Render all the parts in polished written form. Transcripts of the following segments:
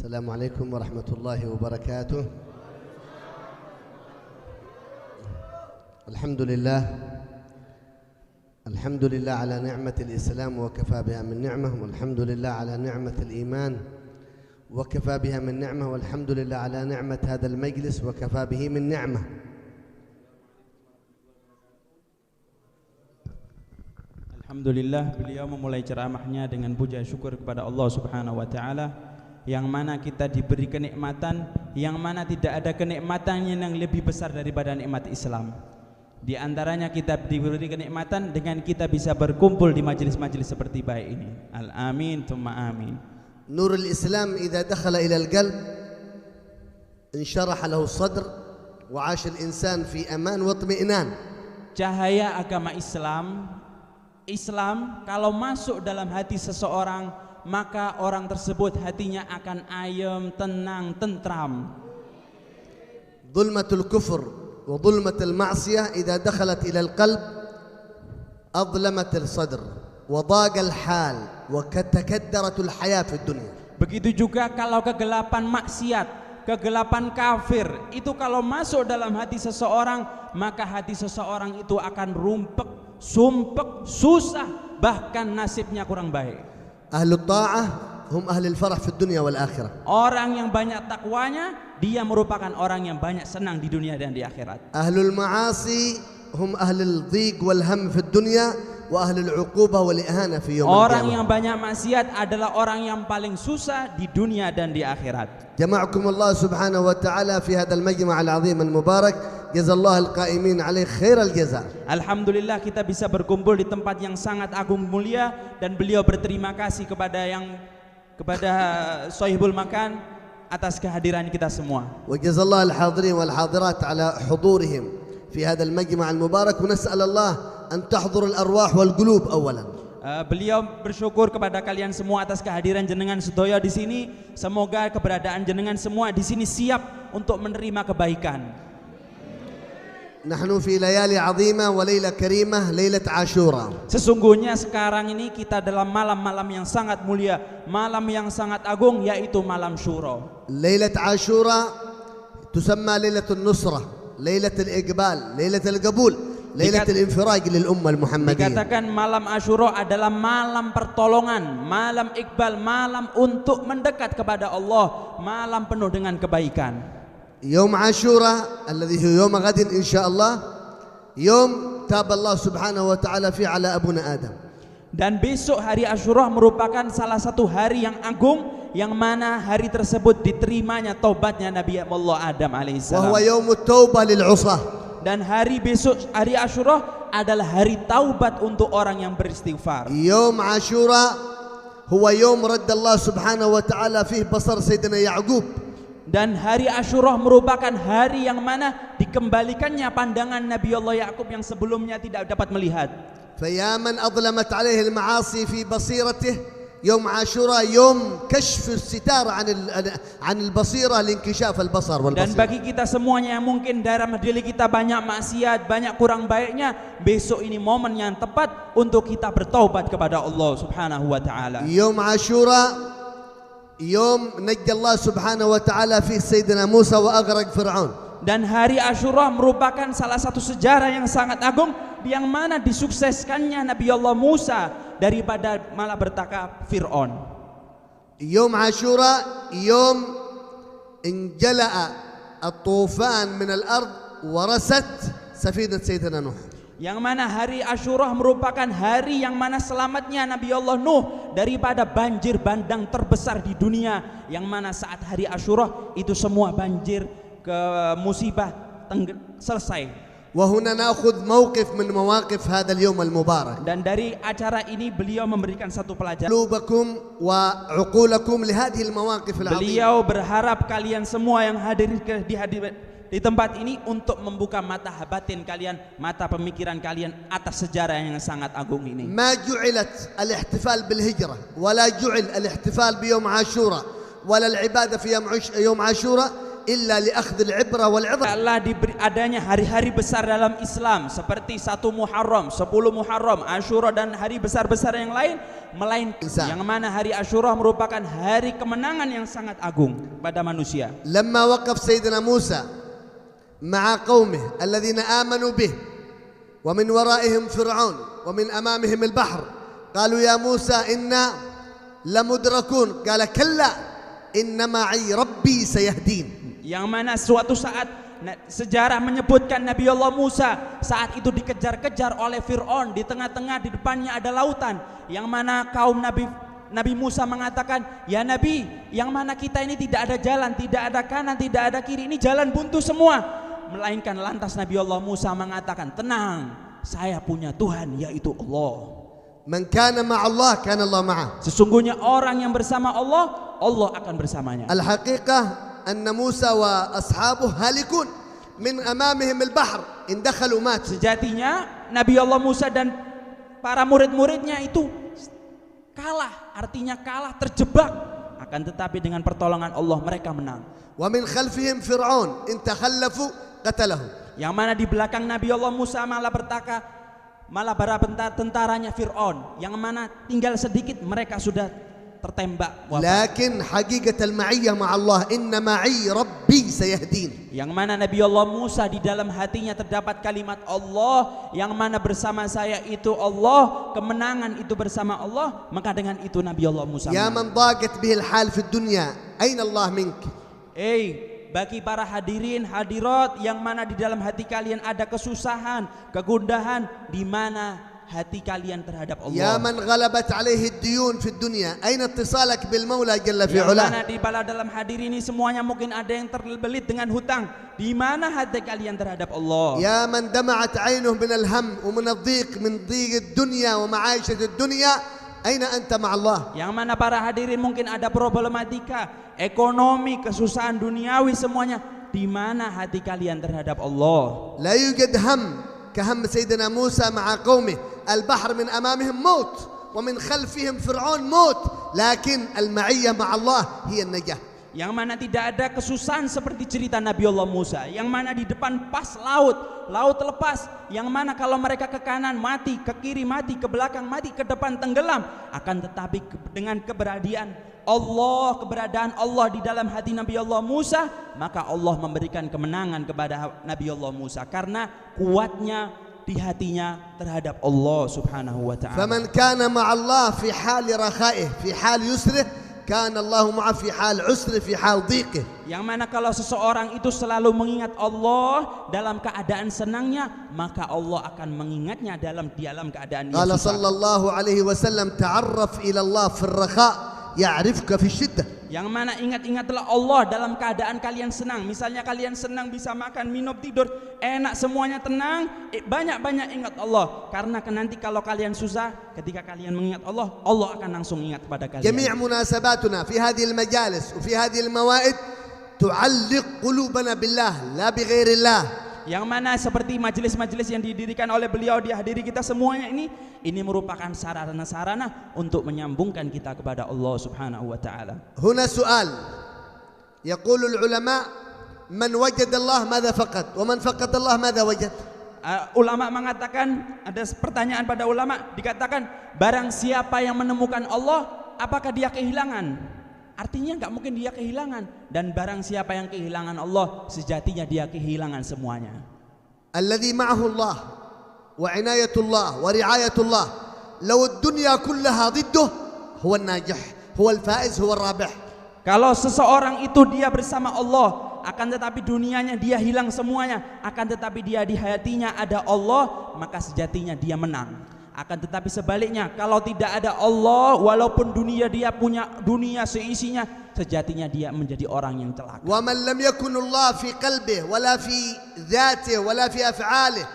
السلام عليكم ورحمة الله وبركاته. الحمد لله على نعمة الإسلام وكفى بها من نعمة، والحمد لله على نعمة الإيمان وكفى بها من نعمة، والحمد لله على نعمة هذا المجلس وكفى به من نعمة. Alhamdulillah, beliau memulai ceramahnya dengan puja syukur kepada Allah Subhanahu wa taala, yang mana kita diberi kenikmatan yang mana tidak ada kenikmatan yang lebih besar daripada nikmat Islam. Di antaranya kita diberi kenikmatan dengan kita bisa berkumpul di majelis-majelis seperti baik ini. Al-amin tsumma amin. نور الإسلام إذا دخل إلى القلب انشرح له الصدر وعاش الإنسان في أمان واطمئنان. Cahaya agama Islam kalau masuk dalam hati seseorang, maka orang tersebut hatinya akan ayem, tenang, tentram. ظلمة الكفر وظلمة المعصية إذا دخلت إلى القلب أظلمت الصدر وضاق الحال وتكدرت الحياة في الدنيا. Begitu juga kalau kegelapan maksiat, kegelapan kafir itu kalau masuk dalam hati seseorang, maka hati seseorang itu akan rumpek, sumpek, susah, bahkan nasibnya kurang baik. Ahlul ta'ah hum ahlul farah fi dunya wal akhirah. Orang yang banyak takwanya, dia merupakan orang yang banyak senang di dunia dan di akhirat. Ahlul ma'asi hum ahlul dhiq wal ham fi dunya wa ahlul 'uqubah wal ihana fi yaum al-qiyamah. Orang yang banyak maksiat adalah orang yang paling susah di dunia dan di akhirat. Jama'akum Allah subhanahu wa ta'ala fi hadzal majma' al-'azim al-mubarak. Jazallahu al-qa'imin 'alaihi khairal jaza. Alhamdulillah kita bisa berkumpul di tempat yang sangat agung mulia, dan beliau berterima kasih kepada Sohibul Makan atas kehadiran kita semua. Wa jazallahu al-hadirin wal hadirat 'ala hudurihim fi hadzal majma' al-mubarak, wa nas'al Allah an tahdhur al-arwah wal qulub awalan. Beliau bersyukur kepada kalian semua atas kehadiran jenengan sedoyo di sini. Semoga keberadaan jenengan semua di sini siap untuk menerima kebaikan. Nahnu fi layali 'azimah wa laila karimah, lailat Ashura. Sesungguhnya sekarang ini kita dalam malam-malam yang sangat mulia, malam yang sangat agung, yaitu malam Syuro. Lailat Ashura tusamma lailatul nusrah, lailatul iqbal, lailatul qabul, lailatul infiraj lil ummah al muhammadiyah. Dikatakan malam Asyura adalah malam pertolongan, malam iqbal, malam untuk mendekat kepada Allah, malam penuh dengan kebaikan. يوم عاشوراء الذي هو يوم غد إن شاء الله يوم تاب الله سبحانه وتعالى فيه على أبونا آدم. Dan besok hari Asyura merupakan salah satu hari yang agung, yang mana hari tersebut diterimanya taubatnya Nabi Allah Adam alaihissalam. وهو يوم التوبة للعصاة. Dan hari besok, hari Asyura adalah hari taubat untuk orang yang beristighfar. يوم عاشوراء هو يوم رد الله سبحانه وتعالى فيه بصر سيدنا يعقوب. Dan hari Asyura merupakan hari yang mana dikembalikannya pandangan Nabi Allah Yakub yang sebelumnya tidak dapat melihat. فيا من أظلمت عليه المعاصي في بصيرته يوم عاشوراء يوم كشف الستار عن البصيرة لانكشاف البصر والبصيرة. Dan bagi kita semuanya yang mungkin dalam diri kita banyak maksiat, banyak kurang baiknya, besok ini momen yang tepat untuk kita bertaubat kepada Allah Subhanahu wa taala. يوم عاشوراء يوم نجى الله سبحانه وتعالى فيه سيدنا موسى وأغرق فرعون. Dan hari Asyura merupakan salah satu sejarah yang sangat agung, yang mana disukseskannya Nabi Allah Musa daripada malapetaka Fir'aun. يوم عاشوراء يوم انجلأ الطوفان من الأرض ورست سفينة سيدنا نوح. Yang mana hari Asyura merupakan hari yang mana selamatnya Nabi Allah Nuh daripada banjir bandang terbesar di dunia, yang mana saat hari Asyura itu semua banjir ke musibah selesai. وهنا نأخذ موقف من مواقف هذا اليوم المبارك. Dan dari acara ini beliau memberikan satu pelajaran. قلوبكم وعقولكم لهذه المواقف العظيمة. Beliau berharap kalian semua yang hadir di tempat ini untuk membuka mata batin kalian, mata pemikiran kalian atas sejarah yang sangat agung ini. ما جعلت الاحتفال بالهجرة ولا جعل الاحتفال بيوم عاشوراء ولا العبادة في يوم عاشوراء إلا لأخذ العبرة والعظة. Allah diberi adanya hari-hari besar dalam Islam seperti 1 Muharram, 10 Muharram, Asyura dan hari besar-besar yang lain, melainkan Insan. yang mana hari Asyura merupakan hari kemenangan yang sangat agung pada manusia. لما وقف سيدنا موسى مع قومه الذين آمنوا به ومن ورائهم فرعون ومن أمامهم البحر قالوا يا موسى إنا لمدركون قال كلا إن معي ربي سيهدين. Yang mana suatu saat sejarah menyebutkan Nabi Allah Musa saat itu dikejar-kejar oleh Fir'aun, di tengah-tengah di depannya ada lautan, yang mana kaum Nabi Musa mengatakan, ya Nabi, yang mana kita ini tidak ada jalan, tidak ada kanan, tidak ada kiri, ini jalan buntu semua. Melainkan lantas Nabi Allah Musa mengatakan, tenang, saya punya Tuhan, yaitu Allah. من كان مع الله كان الله معه. Sesungguhnya orang yang bersama Allah, Allah akan bersamanya. الحقيقة أن موسى وأصحابه هالكون من أمامهم البحر إن دخلوا مات. Sejatinya Nabi Allah Musa dan para murid-muridnya itu kalah, artinya kalah, terjebak. Akan tetapi dengan pertolongan Allah mereka menang. ومن خلفهم فرعون إن تخلفوا قتلهم. Yang mana di belakang Nabi Allah Musa malah para tentaranya Fir'aun, yang mana tinggal sedikit mereka sudah tertembak wafat. لكن حقيقة المعية مع الله إن معي ربي سيهدين. Yang mana Nabi Allah Musa di dalam hatinya terdapat kalimat Allah, yang mana bersama saya itu Allah, kemenangan itu bersama Allah. Maka dengan itu Nabi Allah Musa يا menang. من ضاقت به الحال في الدنيا أين الله منك؟ Bagi para hadirin hadirat yang mana di dalam hati kalian ada kesusahan, kegundahan, di mana hati kalian terhadap Allah. يا من غلبت عليه الديون في الدنيا أين اتصالك بالمولى جل في Yang علاه؟ mana di bala dalam hadir ini semuanya mungkin ada yang terbelit dengan hutang. Di mana hati kalian terhadap Allah? يا من دمعت عينه من الهم ومن الضيق من ضيق الدنيا ومعايشة الدنيا أين أنت مع الله؟ Yang mana para hadirin mungkin ada problematika ekonomi, kesusahan duniawi semuanya. Di mana hati kalian terhadap Allah? لا يوجد هم كهم سيدنا موسى مع قومه. البحر من أمامهم موت ومن خلفهم فرعون موت لكن المعية مع الله هي النجاة. Yang mana tidak ada kesusahan seperti cerita Nabi Allah Musa, yang mana di depan pas laut lepas, yang mana kalau mereka ke kanan mati, ke kiri mati, ke belakang mati, ke depan tenggelam. Akan tetapi dengan keberadaan Allah di dalam hati Nabi Allah Musa, maka Allah memberikan kemenangan kepada Nabi Allah Musa karena kuatnya di hatinya terhadap Allah Subhanahu wa taala. فمن كان مع الله في حال رخائه في حال يسره كان الله معه في حال عسره في حال ضيقه. Yang mana kalau seseorang itu selalu mengingat Allah dalam keadaan senangnya, maka Allah akan mengingatnya dalam keadaan yang قال susah. صلى الله عليه وسلم تعرف إلى الله في الرخاء يعرفك في الشدة. Yang mana ingat-ingatlah Allah dalam keadaan kalian senang. Misalnya kalian senang bisa makan, minum, tidur, enak semuanya tenang, banyak-banyak ingat Allah. Karena nanti kalau kalian susah, ketika kalian mengingat Allah, Allah akan langsung ingat kepada kalian. جميع مناسباتنا في هذه المجالس وفي هذه الموائد تعلق قلوبنا بالله لا بغير الله. Yang mana seperti majelis-majelis yang didirikan oleh beliau dihadiri kita semuanya ini merupakan sarana-sarana untuk menyambungkan kita kepada Allah Subhanahu wa taala. هنا سؤال يقول العلماء من وجد الله ماذا فقد ومن فقد الله ماذا وجد؟ Ulama mengatakan, ada pertanyaan pada ulama, dikatakan barang siapa yang menemukan Allah, apakah dia kehilangan? Artinya enggak mungkin dia kehilangan. Dan barang siapa yang kehilangan Allah, sejatinya dia kehilangan semuanya. الذي معه الله وعناية الله ورعاية الله لو الدنيا كلها ضده هو الناجح هو الفائز هو الرابح. Kalau seseorang itu dia bersama Allah, akan tetapi dunianya dia hilang semuanya, akan tetapi dia di hatinya ada Allah, maka sejatinya dia menang. Akan tetapi sebaliknya, kalau tidak ada Allah, walaupun dia punya dunia seisinya, sejatinya dia menjadi orang yang celaka. ومن لم يكن الله في قلبه ولا في ذاته ولا في أفعاله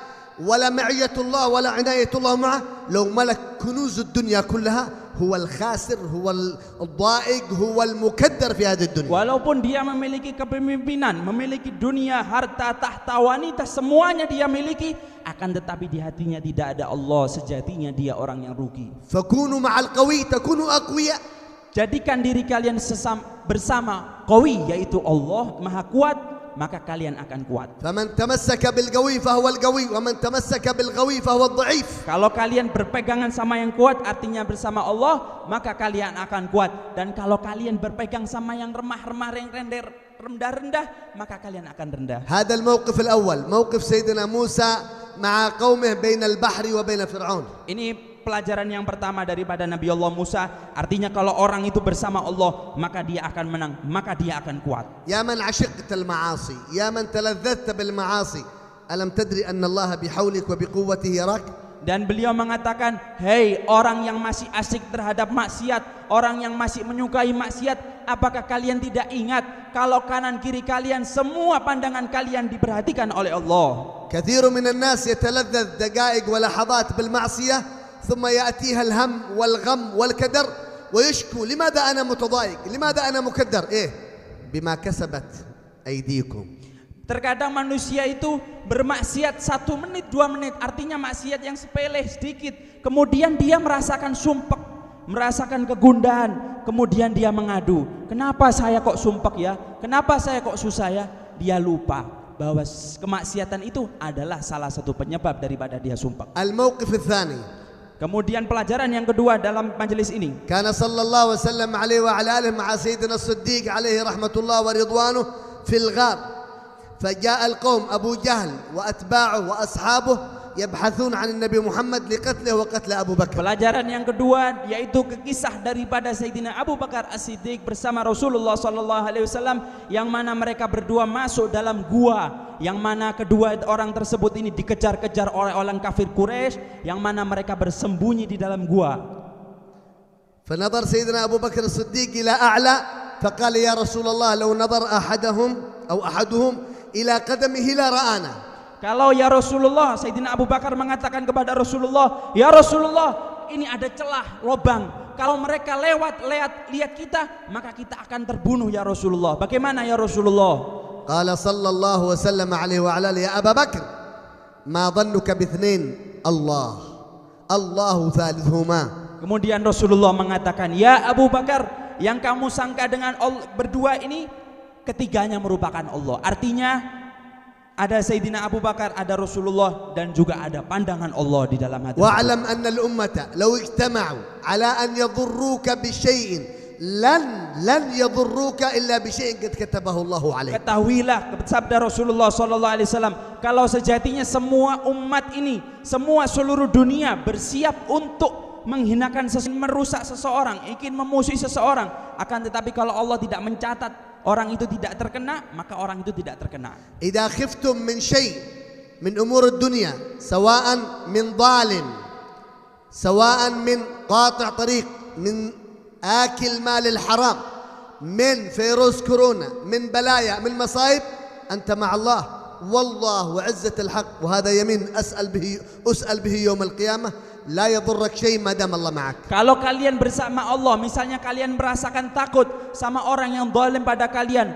ولا معية الله ولا عناية الله معه لو ملك كنوز الدنيا كلها هو الخاسر هو الضائق هو المكدر في هذه الدنيا. Walaupun dia memiliki kepemimpinan, memiliki dunia, harta, tahta, wanita, semuanya dia miliki, akan tetapi di hatinya tidak ada Allah, sejatinya dia orang yang rugi. فكونوا مع القوي تكونوا أقوياء. Jadikan diri kalian bersama Qawi, yaitu Allah Maha Kuat, maka kalian akan kuat. فمن تمسك بالقوي فهو القوي ومن تمسك بالغوي فهو الضعيف. Kalau kalian berpegangan sama yang kuat, artinya bersama Allah, maka kalian akan kuat. Dan kalau kalian berpegang sama yang remah-remah, yang rendah-rendah, maka kalian akan rendah. هذا الموقف الأول موقف سيدنا موسى مع قومه بين البحر وبين فرعون. Ini pelajaran yang pertama daripada Nabi Allah Musa. Artinya kalau orang itu bersama Allah, maka dia akan menang, maka dia akan kuat. يا من عشقت المعاصي يا من تلذذت بالمعاصي ألم تدري أن الله بحولك وبقوته يراك. Dan beliau mengatakan, hei orang yang masih asik terhadap maksiat, orang yang masih menyukai maksiat, apakah kalian tidak ingat kalau kanan kiri kalian, semua pandangan kalian diperhatikan oleh Allah. كثير من الناس يتلذذ دقائق ولحظات بالمعصية ثم يأتيها الهم والغم والكدر ويشكو لماذا أنا متضايق لماذا أنا مكدر بما كسبت أيديكم. Terkadang manusia itu bermaksiat 1 menit 2 menit, artinya maksiat yang sepele sedikit, kemudian dia merasakan sumpek, merasakan kegundahan, kemudian dia mengadu, kenapa saya kok sumpek ya, kenapa saya kok susah ya. Dia lupa bahwa kemaksiatan itu adalah salah satu penyebab daripada dia sumpek. الموقف الثاني. Kemudian pelajaran yang kedua dalam majelis ini, كان صلى الله وسلم عليه وعلى آله مع سيدنا الصديق عليه رحمة الله ورضوانه في الغار فجاء القوم أبو جهل وأتباعه وأصحابه يبحثون عن النبي محمد لقتله وقتل أبو بكر. Pelajaran yang kedua yaitu kisah daripada Sayyidina Abu Bakar As-Siddiq bersama Rasulullah SAW, yang mana mereka berdua masuk dalam gua, yang mana kedua orang tersebut ini dikejar-kejar oleh orang kafir Quraisy, yang mana mereka bersembunyi di dalam gua. فنظر سيدنا أبو بكر الصديق إلى أعلى فقال يا رسول الله لو نظر أحدهم إلى قدمه لا رآنا. Kalau ya Rasulullah, Sayyidina Abu Bakar mengatakan kepada Rasulullah, ya Rasulullah, ini ada celah, lubang. Kalau mereka lihat kita, maka kita akan terbunuh ya Rasulullah. Bagaimana ya Rasulullah? قال صلى الله وسلم عليه وعلى آله يا أبا بكر ما ظنك باثنين الله ثالثهما. Kemudian Rasulullah mengatakan, ya Abu Bakar, yang kamu sangka dengan Allah berdua ini, ketiganya merupakan Allah. Artinya ada Sayyidina Abu Bakar, ada Rasulullah, dan juga ada pandangan Allah di dalam hati. Wa'lam anna al-ummata law ijtama'u ala an yadhurruka bi syai'in lan yadhurruka illa bi syai'in qad katabahu Allah 'alaik. Ketahuilah sabda Rasulullah sallallahu alaihi wasallam, kalau sejatinya semua umat ini, semua seluruh dunia bersiap untuk menghinakan merusak seseorang, ingin memusuhi seseorang, akan tetapi kalau Allah tidak mencatat orang itu tidak terkena, maka orang itu tidak terkena. Idza khiftum min syai' min umur ad-dunya sawa'an min zalim sawa'an min qati' tariq min akil mal al-haram min virus corona min balaya min masaib anta ma'a Allah wallah wa 'izzat al-haq wa hadha yamin as'al bihi yawm al-qiyamah la yadurrak syai' ma dam Allah ma'ak. Kalau kalian bersama Allah, misalnya kalian merasakan takut sama orang yang zalim pada kalian,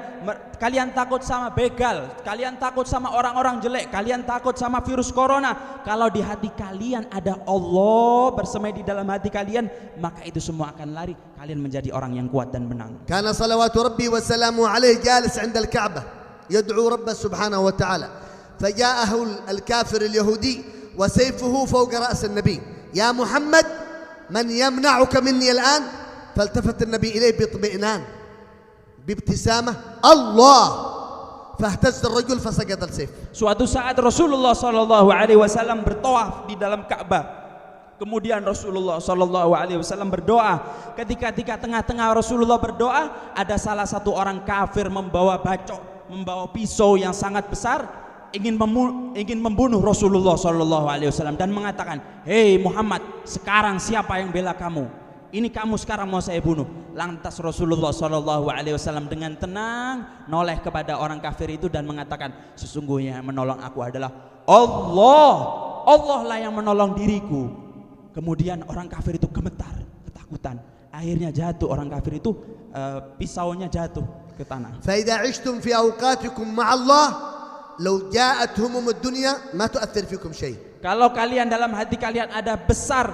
kalian takut sama begal, kalian takut sama orang-orang jelek, kalian takut sama virus corona, kalau di hati kalian ada Allah bersemedi di dalam hati kalian, maka itu semua akan lari, kalian menjadi orang yang kuat dan menang. Kana salawatu rabbi wa salamu alaihi jalis 'inda al-Ka'bah yad'u rabbah subhanahu wa ta'ala faja'ahu al-kafir al-yahudi wa sayfuhu fawqa ra's an-nabi يا محمد من يمنعك مني الآن فالتفت النبي إليه باطمئنان بابتسامة الله فاهتز الرجل فسقط السيف. Suatu saat Rasulullah sallallahu alaihi wasallam bertawaf di dalam Ka'bah. Kemudian Rasulullah sallallahu alaihi wasallam berdoa. Ketika tengah-tengah Rasulullah berdoa, ada salah satu orang kafir membawa bacok, membawa pisau yang sangat besar, ingin membunuh Rasulullah sallallahu alaihi wasallam dan mengatakan, "Hei Muhammad, sekarang siapa yang bela kamu? Ini kamu sekarang mau saya bunuh." Lantas Rasulullah sallallahu alaihi wasallam dengan tenang noleh kepada orang kafir itu dan mengatakan, "Sesungguhnya yang menolong aku adalah Allah. Allah lah yang menolong diriku." Kemudian orang kafir itu gemetar, ketakutan. Akhirnya jatuh orang kafir itu, pisaunya jatuh ke tanah. Fa idza 'ishtum fi awqatikum ma'allah لو جاءت هموم الدنيا ما تؤثر فيكم شيء. Kalau kalian dalam hati kalian ada besar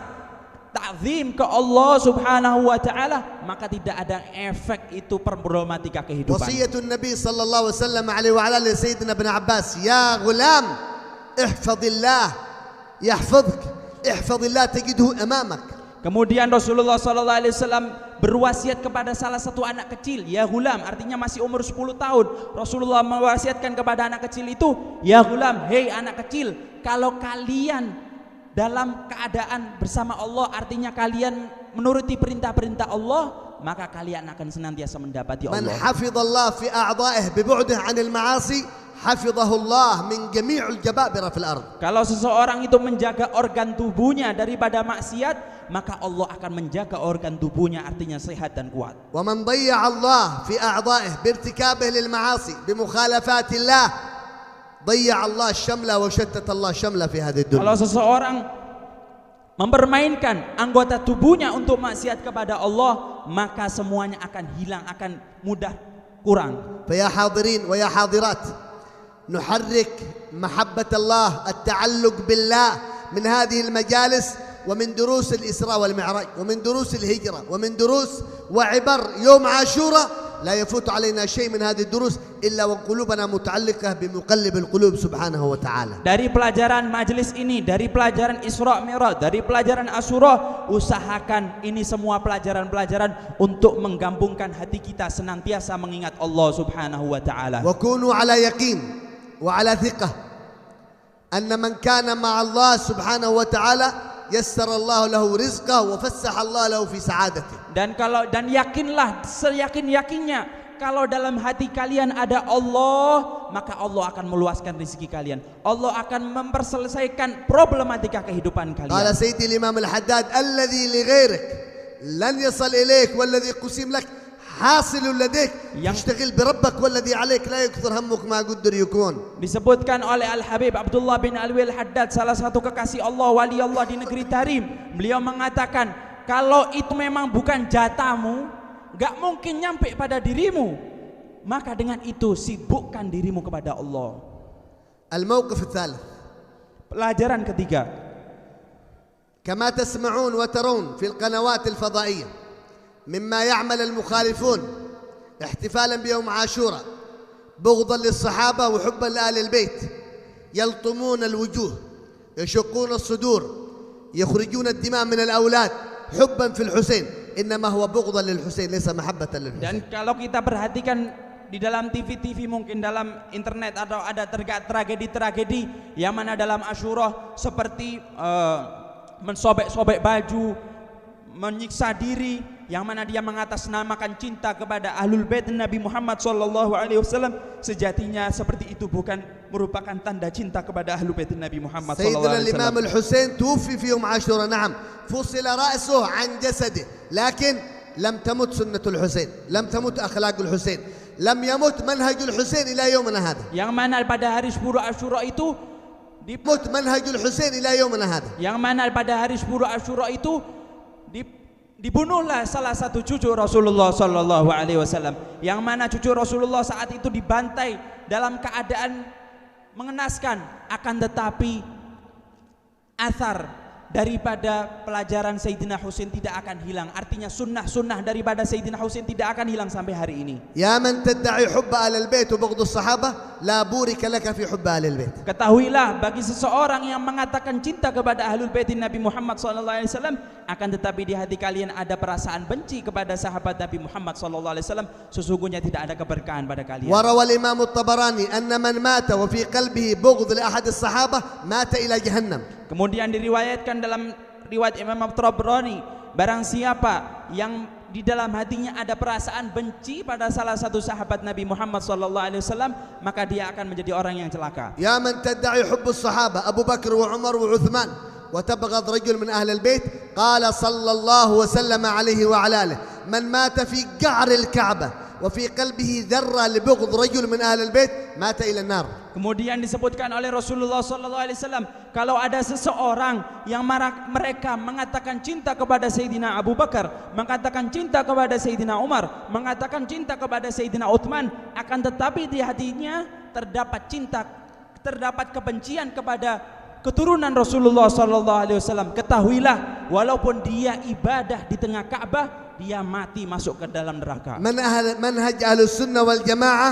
ta'zim ke Allah Subhanahu wa taala, maka tidak ada efek itu problematika kehidupan. Wasiyatun Nabi sallallahu alaihi wasallam alaihi wa ala alihi sayyidina Ibn Abbas, ya ghulam ihfazillah yahfazuk, ihfazillah tajidhu amamak. Kemudian Rasulullah sallallahu alaihi wasallam berwasiat kepada salah satu anak kecil, ya gulam, artinya masih umur 10 tahun. Rasulullah mewasiatkan kepada anak kecil itu, ya gulam, hei anak kecil, kalau kalian dalam keadaan bersama Allah, artinya kalian menuruti perintah-perintah Allah, maka kalian akan senantiasa mendapati Allah. Man hafizallah fi a'dha'ih bi bu'dihi 'anil ma'asi, hafizahullah min jami'il jababira fil ard. Kalau seseorang itu menjaga organ tubuhnya daripada maksiat, maka Allah akan menjaga organ tubuhnya, artinya sehat dan kuat. Wa man dayya'a Allah fi a'dha'ih bi irtikabihi lil ma'asi bi mukhalafatillah, dayya'a Allah syamla wa shattata Allah syamla fi hadhihi dunya. Kalau seseorang mempermainkan anggota tubuhnya untuk maksiat kepada Allah, maka semuanya akan hilang, akan mudah kurang. Fa ya hadirin wa ya hadirat, nuharrik mahabbat Allah, at-ta'alluq billah min hadhihi al-majalis ومن دروس الإسراء والمعراج ومن دروس الهجرة ومن دروس وعبر يوم عاشوراء، لا يفوت علينا شيء من هذه الدروس إلا وقلوبنا متعلقة بمقلب القلوب سبحانه وتعالى. Dari pelajaran majelis ini, dari pelajaran Isra Mi'raj, dari pelajaran Asyura, usahakan ini semua pelajaran-pelajaran untuk menggabungkan hati kita senantiasa mengingat Allah Subhanahu wa taala. وكونوا على يقين وعلى ثقة أن من كان مع الله سبحانه وتعالى yassara Allah lahu rizqah wa fassaha Allah lahu fi sa'adati. Dan yakinlah seyakin-yakinnya, kalau dalam hati kalian ada Allah, maka Allah akan meluaskan rezeki kalian. Allah akan memperselesaikan problematika kehidupan kalian. Qala Sayyidi Imam Al-Haddad, alladhi li ghairik lan yasal ilayk walladhi qusim lak hasilul ladayk, ishtagil bi rabbak walladhi alayk la yakthur hammuk ma qaddar yakun. Disebutkan oleh Al-Habib Abdullah bin Alwi Al-Haddad, salah satu kekasih Allah, wali Allah di negeri Tarim. Beliau mengatakan, kalau itu memang bukan jatamu, gak mungkin nyampe pada dirimu, maka dengan itu sibukkan dirimu kepada Allah. Al-mawqif ats-tsalits, pelajaran ketiga, kama tasma'un wa tarun fil qanawat al-fada'iyyah مما يعمل المخالفون احتفالا بيوم عاشوراء بغضا للصحابة وحبا لآل البيت، يلطمون الوجوه، يشقون الصدور، يخرجون الدماء من الأولاد حبا في الحسين، إنما هو بغضا للحسين ليس محبة للحسين. Dan kalau kita perhatikan di dalam TV, mungkin dalam internet, atau ada tragedi-tragedi yang mana dalam Asyura seperti mensobek-sobek baju, menyiksa diri, yang mana dia mengatasnamakan cinta kepada ahlul bait Nabi Muhammad sallallahu alaihi wasallam. Sejatinya seperti itu bukan merupakan tanda cinta kepada ahlul bait Nabi Muhammad sallallahu alaihi wasallam. Sayyidina Imam Al-Husain tuwfi fi yawm Ashura, na'am, fusila ra'suhu an jasadihi, lakin lam tamut sunnatul Husain, lam tamut akhlaqul Husain, lam yamut manhajul Husain ila yawmina hadha. Yang mana pada hari 10 Asyura itu manhajul Husain ila yawmina hadha. Yang mana pada hari 10 Asyura itu dibunuhlah salah satu cucu Rasulullah sallallahu alaihi wasallam, yang mana cucu Rasulullah saat itu dibantai dalam keadaan mengenaskan, akan tetapi athar daripada pelajaran Sayyidina Husain tidak akan hilang, artinya sunnah-sunnah daripada Sayyidina Husain tidak akan hilang sampai hari ini. Ya man tad'i hubba ahlil bait wa bughdhu sahabah, la burika laka fi hubba ahlil bait. Ketahuilah, bagi seseorang yang mengatakan cinta kepada ahlul bait Nabi Muhammad sallallahu alaihi wasallam, akan tetapi di hati kalian ada perasaan benci kepada sahabat Nabi Muhammad sallallahu alaihi wasallam, sesungguhnya tidak ada keberkahan pada kalian. Wa rawal Imam At-Tabarani anna man mata wa fi qalbihi bughd li ahad as-sahabah mata ila jahannam. Kemudian diriwayatkan dalam riwayat Imam At-Tabarani, barang siapa yang di dalam hatinya ada perasaan benci pada salah satu sahabat Nabi Muhammad sallallahu alaihi wasallam, maka dia akan menjadi orang yang celaka. Ya man tad'i hubbus sahaba Abu Bakar wa Umar wa Uthman wa tabghad rajul min ahli al-bait, qala sallallahu wa sallama alaihi wa ala alihi, man mata fi qa'r al-Ka'bah wa fi qalbihi dharra li bughd rajul min ahli al-bait mata ila an-nar. Kemudian disebutkan oleh Rasulullah sallallahu alaihi wasallam, kalau ada seseorang yang mereka mengatakan cinta kepada Sayyidina Abu Bakar, mengatakan cinta kepada Sayyidina Umar, mengatakan cinta kepada Sayyidina Uthman, akan tetapi di hatinya terdapat cinta, terdapat kebencian kepada keturunan Rasulullah sallallahu alaihi wasallam, ketahuilah walaupun dia ibadah di tengah Ka'bah, dia mati masuk ke dalam neraka. منهج أهل السنة والجماعة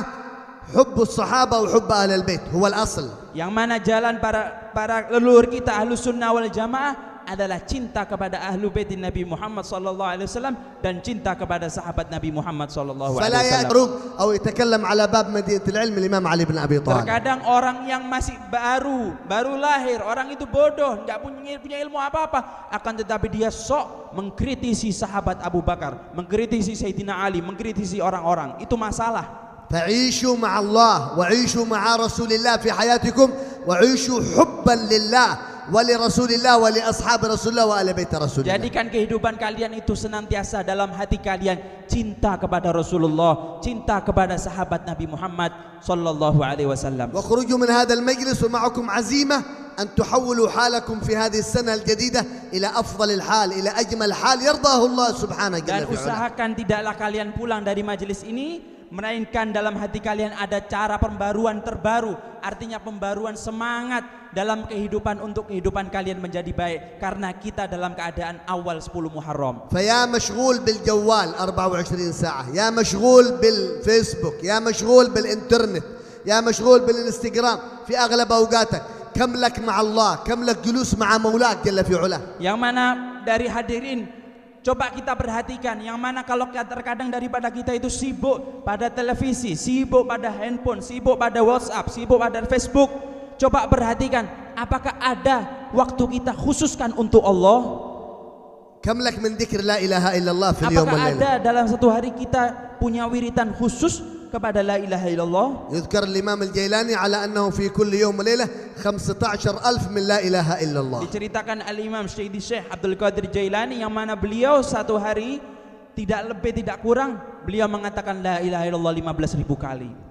حب الصحابة وحب أهل البيت هو الأصل. Yang mana jalan para leluhur kita Ahlus Sunnah wal Jamaah adalah cinta kepada ahlu bait Nabi Muhammad sallallahu alaihi wasallam dan cinta kepada sahabat Nabi Muhammad sallallahu alaihi فلا wasallam. يترك أو يتكلم على باب مدينة العلم الإمام علي بن أبي طالب. Terkadang orang yang masih baru lahir, orang itu bodoh, nggak punya ilmu apa-apa, akan tetapi dia sok mengkritisi sahabat Abu Bakar, mengkritisi Sayyidina Ali, mengkritisi orang-orang. Itu masalah. فعيشوا مع الله وعيشوا مع رسول الله في حياتكم وعيشوا حبا لله ولرسول الله ولأصحاب رسول الله وآل بيت رسول الله. Jadikan kehidupan kalian itu senantiasa dalam hati kalian cinta kepada Rasulullah, cinta kepada sahabat Nabi Muhammad sallallahu alaihi wasallam. وخرجوا من هذا المجلس ومعكم عزيمة أن تحولوا حالكم في هذه السنة الجديدة إلى أفضل الحال، إلى أجمل حال يرضاه الله سبحانه Dan جل في علاه. usahakan tidaklah kalian pulang dari majelis ini melainkan dalam hati kalian ada cara pembaruan terbaru, artinya pembaruan semangat dalam kehidupan untuk kehidupan kalian menjadi baik, karena kita dalam keadaan awal 10 Muharram. فيا مشغول بالجوال 24 ساعة، يا مشغول بالفيسبوك، يا مشغول بالإنترنت، يا مشغول بالإنستغرام في أغلب أوقاتك، كم لك مع الله، كم لك جلوس مع مولاك جل في علاه. Yang mana dari hadirin, coba kita perhatikan, yang mana kalau terkadang daripada kita itu sibuk pada televisi, sibuk pada handphone, sibuk pada WhatsApp, sibuk pada Facebook. Coba perhatikan, apakah ada waktu kita khususkan untuk Allah? كم لك من ذكر لا إله إلا الله في اليوم Apakah والليلة؟ ada dalam satu hari kita punya wiritan khusus kepada la ilaha illallah? يذكر الإمام الجيلاني على أنه في كل يوم وليلة 15,000 من لا إله إلا الله. Diceritakan Al-Imam Syekh Abdul Qadir Jailani, yang mana beliau satu hari tidak lebih tidak kurang beliau mengatakan la ilaha illallah 15.000 kali.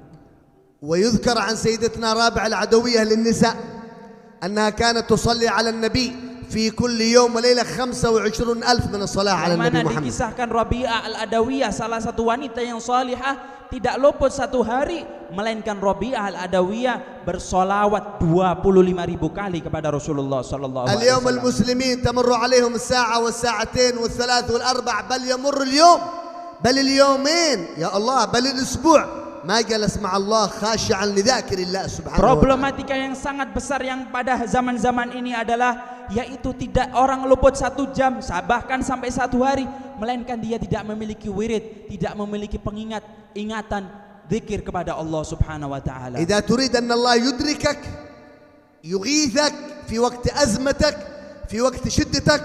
ويذكر عن سيدتنا رابعة العدوية للنساء أنها كانت تصلي على النبي في كل يوم وليلة 25,000 من الصلاة على Yang النبي mana محمد. dikisahkan Rabi'ah Al-Adawiyah, salah satu wanita yang salihah, tidak luput satu hari melainkan Rabi'ah Al-Adawiyah bersolawat 25.000 kali kepada Rasulullah sallallahu alaihi اليوم wasallam. المسلمين تمر عليهم الساعة والساعتين والثلاث والأربع، بل يمر اليوم، بل اليومين، يا الله، بل الأسبوع ما جلس مع الله خاشعا لذاكر الله سبحانه وتعالى. Problematika yang sangat besar yang pada zaman-zaman ini adalah yaitu tidak orang luput 1 jam, bahkan sampai 1 hari, melainkan dia tidak memiliki wirid, tidak memiliki ingatan zikir kepada Allah Subhanahu wa taala. إذا تريد أن الله يدركك يغيثك في وقت أزمتك في وقت شدتك،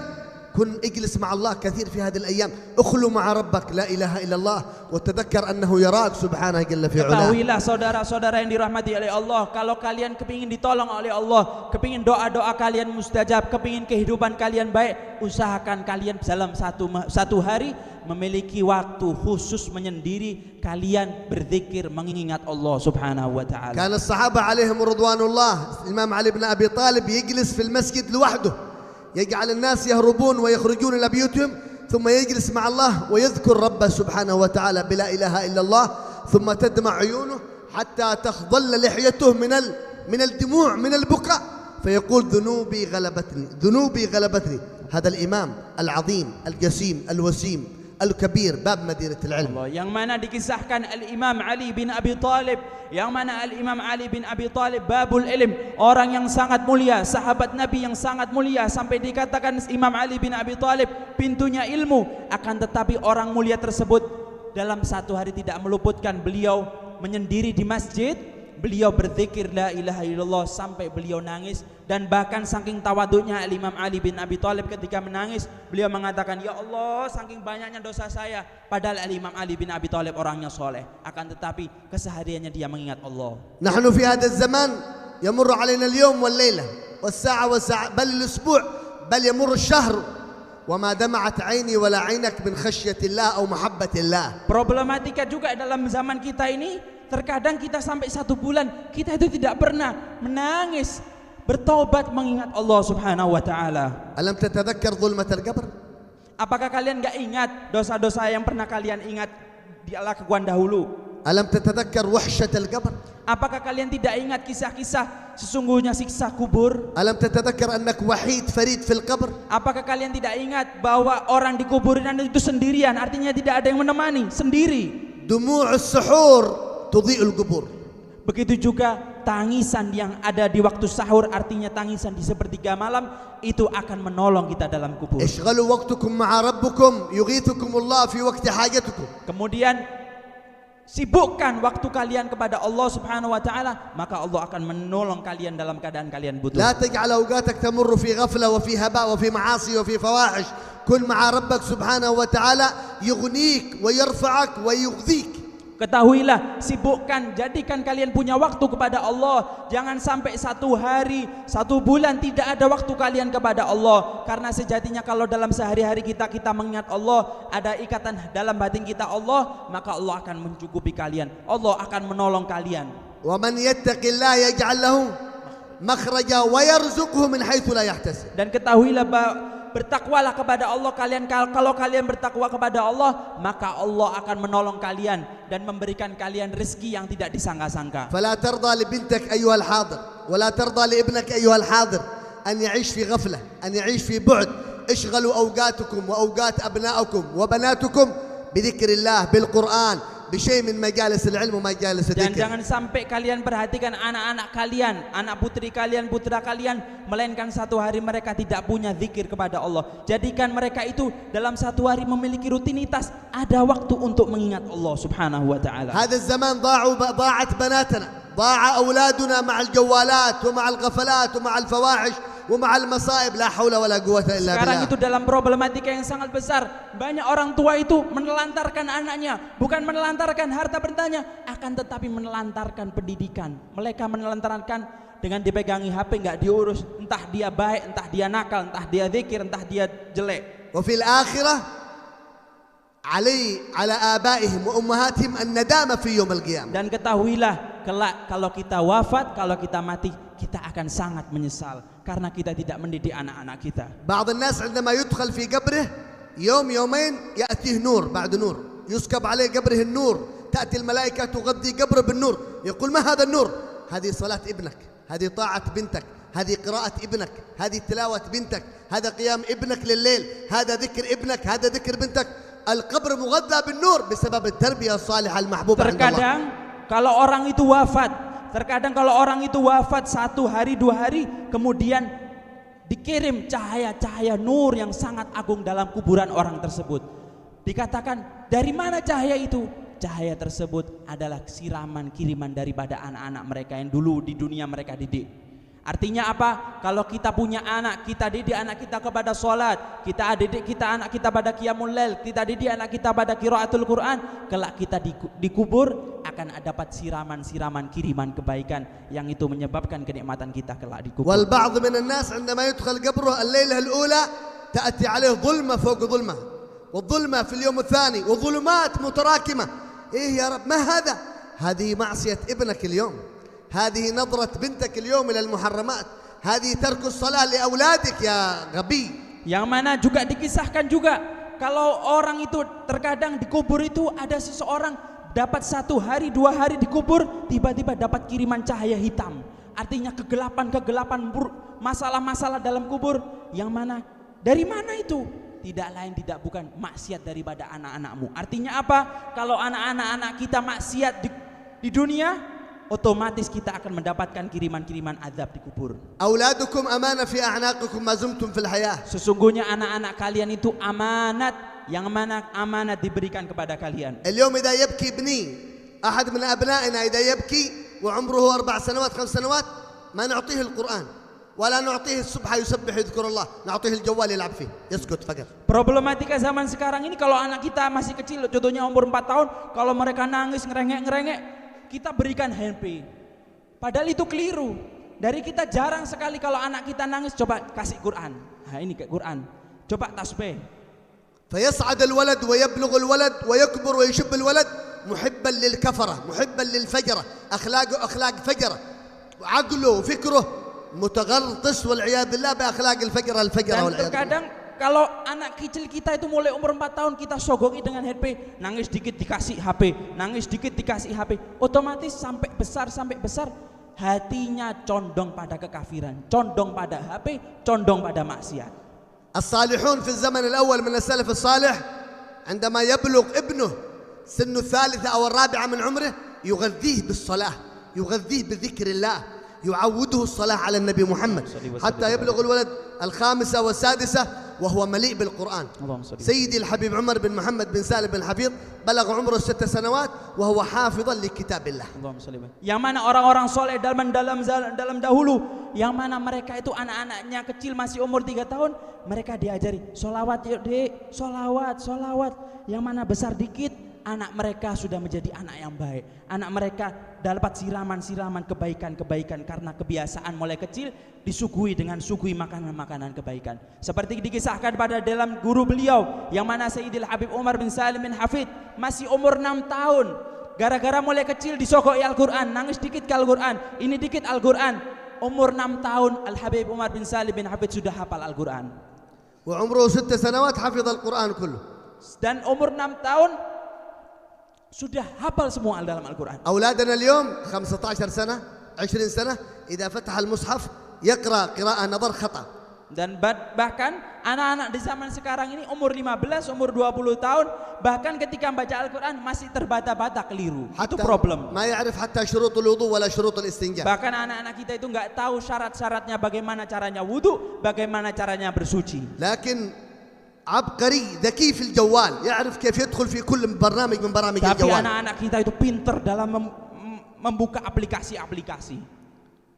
كن اجلس مع الله كثير في هذه الأيام، اخلو مع ربك لا إله إلا الله وتذكر أنه يراك سبحانه جل في علاه. Ketahuilah saudara-saudara yang dirahmati oleh Allah, kalau kalian kepingin ditolong oleh Allah, kepingin doa-doa kalian mustajab, kepingin kehidupan kalian baik, usahakan kalian dalam satu hari memiliki waktu khusus menyendiri kalian berzikir mengingat Allah Subhanahu wa taala. كان الصحابة عليهم رضوان الله الإمام علي بن أبي طالب يجلس في المسجد لوحده، يجعل الناس يهربون ويخرجون إلى بيوتهم، ثم يجلس مع الله ويذكر ربه سبحانه وتعالى بلا إله إلا الله، ثم تدمع عيونه حتى تخضل لحيته من الدموع من البكاء، فيقول ذنوبي غلبتني، ذنوبي غلبتني. هذا الإمام العظيم الجسيم الوسيم الكبير باب مدينة العلم. Yang mana dikisahkan Al-Imam Ali bin Abi Talib, yang mana Al-Imam Ali bin Abi Talib babul ilm, orang yang sangat mulia, sahabat Nabi yang sangat mulia, sampai dikatakan Imam Ali bin Abi Talib pintunya ilmu. Akan tetapi orang mulia tersebut dalam satu hari tidak meluputkan beliau menyendiri di masjid, beliau berzikir la ilaha illallah sampai beliau nangis. Dan bahkan saking tawaduknya Imam Ali bin Abi Talib ketika menangis, beliau mengatakan, ya Allah, saking banyaknya dosa saya. Padahal Imam Ali bin Abi Talib orangnya soleh, akan tetapi kesehariannya dia mengingat Allah. نحن في هذا الزمان يمر علينا اليوم والليلة والساعة بل الأسبوع، بل يمر الشهر وما دمعت عيني ولا عينك من خشية الله أو محبة الله. Problematika juga dalam zaman kita ini, terkadang kita sampai 1 bulan kita itu tidak pernah menangis, bertaubat mengingat Allah Subhanahu wa taala. ألم تتذكر ظلمة القبر؟ Apakah kalian enggak ingat dosa-dosa yang pernah kalian ingat di lakukan dahulu? ألم تتذكر وحشة القبر؟ Apakah kalian tidak ingat kisah-kisah sesungguhnya siksa kubur? ألم تتذكر أنك وحيد فريد في القبر؟ Apakah kalian tidak ingat bahwa orang di kuburan itu sendirian, artinya tidak ada yang menemani, sendiri. دموع السحور تضيء القبور. Begitu juga tangisan yang ada di waktu sahur, artinya tangisan di sepertiga malam, itu akan menolong kita dalam kubur. اشغلوا وقتكم مع ربكم يغيثكم الله في وقت حاجتكم. Kemudian sibukkan waktu kalian kepada Allah Subhanahu wa taala, maka Allah akan menolong kalian dalam keadaan kalian butuh. لا تجعل أوقاتك تمر في غفلة وفي هباء وفي معاصي وفي فواحش. كن مع ربك سبحانه وتعالى يغنيك ويرفعك ويغذيك. Ketahuilah, sibukkan, jadikan kalian punya waktu kepada Allah. Jangan sampai 1 hari, 1 bulan tidak ada waktu kalian kepada Allah. Karena sejatinya kalau dalam sehari-hari kita mengingat Allah, ada ikatan dalam batin kita Allah, maka Allah akan mencukupi kalian. Allah akan menolong kalian. ومن يتق الله يجعل له مخرجا ويرزقه من حيث لا يحتسب. Dan ketahuilah bertakwalah kepada Allah kalian. Kalau kalian bertakwa kepada Allah, maka Allah akan menolong kalian dan memberikan kalian rezeki yang tidak disangka-sangka. فلا ترضى لبنتك أيها الحاضر ولا ترضى لابنك أيها الحاضر أن يعيش في غفلة، أن يعيش في بعد. اشغلوا أوقاتكم وأوقات أبنائكم وبناتكم بذكر الله بالقرآن بشيء من مجالس العلم ومجالس Dan الذكر. jangan sampai kalian perhatikan anak-anak kalian, anak putri kalian, putra kalian, melainkan 1 hari mereka tidak punya zikir kepada Allah. Jadikan mereka itu dalam 1 hari memiliki rutinitas, ada waktu untuk mengingat Allah Subhanahu wa taala. هذا الزمان ضاعت بناتنا، ضاع أولادنا مع الجوالات ومع الغفلات ومع الفواحش ومع المصائب. لا حول ولا قوة إلا Sekarang بالله. itu dalam problematika yang sangat besar. Banyak orang tua itu menelantarkan anaknya, bukan menelantarkan harta bentanya, akan tetapi menelantarkan pendidikan. Mereka menelantarkan dengan dipegangi HP, nggak diurus. Entah dia baik, entah dia nakal, entah dia zikir, entah dia jelek. وفي الآخرة على آبائهم وأمهاتهم الندامة في يوم القيامة. Dan ketahuilah, kelak kalau kita wafat, kalau kita mati, kita akan sangat menyesal karena kita tidak mendidik anak-anak kita. بعض الناس عندما يدخل في قبره يوم يومين يأتيه نور بعد نور، يسكب عليه قبره النور، تأتي الملائكة تغذي قبره بالنور، يقول ما هذا النور؟ هذه صلاة ابنك، هذه طاعة بنتك، هذه قراءة ابنك، هذه تلاوة بنتك، هذا قيام ابنك لليل، هذا ذكر ابنك، هذا ذكر بنتك. القبر مغذى بالنور بسبب التربية الصالحة المحبوبة عند الله. Terkadang kalau orang itu wafat, terkadang kalau orang itu wafat 1 hari 2 hari, kemudian dikirim cahaya-cahaya nur yang sangat agung dalam kuburan orang tersebut. Dikatakan, dari mana cahaya itu? Cahaya tersebut adalah siraman kiriman daripada anak-anak mereka yang dulu di dunia mereka didik. Artinya apa? Kalau kita punya anak, kita didik anak kita kepada sholat, kita didik anak kita pada qiyamul lail, kita didik anak kita pada qiraatul Quran, kelak kita dikubur akan dapat siraman-siraman kiriman kebaikan yang itu menyebabkan kenikmatan kita kelak dikubur. والبعض من الناس عندما يدخل قبره الليلة الأولى تأتي عليه ظلمة فوق ظلمة، والظلمة في اليوم الثاني، وظلمات متراكمة. إيه يا رب ما هذا؟ هذه معصية ابنك اليوم، هذه نظرة بنتك اليوم إلى المحرمات، هذه ترك الصلاة لأولادك يا غبي. Yang mana juga dikisahkan juga, kalau orang itu terkadang dikubur itu ada seseorang dapat 1 hari 2 hari dikubur, tiba-tiba dapat kiriman cahaya hitam. Artinya kegelapan masalah-masalah dalam kubur. Yang mana? Dari mana itu? Tidak lain tidak bukan maksiat daripada anak-anakmu. Artinya apa? Kalau anak-anak kita maksiat di dunia, otomatis kita akan mendapatkan kiriman-kiriman azab di kubur. أولادكم أمانة في أعناقكم ما زمتم في الحياة. Sesungguhnya anak-anak kalian itu amanat, yang mana amanat diberikan kepada kalian. اليوم إذا يبكي ابني أحد من أبنائنا إذا يبكي وعمره 4 سنوات 5 سنوات ما نعطيه القرآن ولا نعطيه الصبح يسبح يذكر الله، نعطيه الجوال يلعب فيه يسكت فقط. Problematika zaman sekarang ini, kalau anak kita masih kecil, contohnya umur 4 tahun, kalau mereka nangis ngerengek-ngerengek, kita berikan HP. Padahal itu keliru. Dari kita jarang sekali kalau anak kita nangis, coba kasih Quran. Nah ini kayak Quran. Coba tasbih. فيصعد الولد ويبلغ الولد ويكبر ويشب الولد محبا للكفرة، محبا للفجرة، أخلاقه أخلاق فجرة، وعقله وفكره متغلطس والعياذ بالله بأخلاق الفجرة Dan والعياذ بالله. terkadang kalau anak kecil kita itu mulai umur 4 tahun kita sogoki dengan HP, nangis dikit dikasih HP, nangis dikit dikasih HP, otomatis sampai besar hatinya condong pada kekafiran, condong pada HP, condong pada maksiat. الصالحون في الزمن الأول من السلف الصالح عندما يبلغ ابنه سن الثالثة أو الرابعة من عمره يغذيه بالصلاة، يغذيه بذكر الله، يعوده الصلاة على النبي محمد حتى يبلغ الولد الخامسة والسادسة وهو مليء بالقرآن. سيدي الحبيب عمر بن محمد بن سالم بن حفيظ بلغ عمره 6 سنوات وهو حافظا لكتاب الله. Yang mana orang-orang soleh dalam dahulu, yang mana mereka itu anak-anaknya kecil masih umur 3 tahun, mereka diajari solawat yuk dek, solawat. Yang mana besar dikit, anak mereka sudah menjadi anak yang baik. Anak mereka dapat siraman kebaikan karena kebiasaan mulai kecil disuguhi makanan-makanan kebaikan. Seperti dikisahkan pada dalam guru beliau, yang mana Sayyidil Habib Umar bin Salim bin Hafid masih umur 6 tahun. Gara-gara mulai kecil disogoi Al-Quran, nangis dikit ke Al-Quran, ini dikit Al-Quran. Umur 6 tahun Al-Habib Umar bin Salim bin Hafid sudah hafal Al-Quran. Wa umruhu 6 sanawat hafidh Al-Quran kullu. Dan umur 6 tahun sudah hafal semua dalam Al-Quran. أولادنا اليوم 15 سنة 20 سنة إذا فتح المصحف يقرأ قراءة نظر خطأ. Dan bahkan anak-anak di zaman sekarang ini umur 15, umur 20 tahun, bahkan ketika membaca Al-Quran masih terbata-bata keliru. Itu problem. ما يعرف حتى شروط الوضوء ولا شروط الاستنجاء. Bahkan anak-anak kita itu nggak tahu syarat-syaratnya, bagaimana caranya wudu, bagaimana caranya bersuci. لكن عبقري ذكي في الجوال يعرف كيف يدخل في كل برنامج من برامج Tapi الجوال. anak-anak kita itu pinter dalam membuka aplikasi-aplikasi.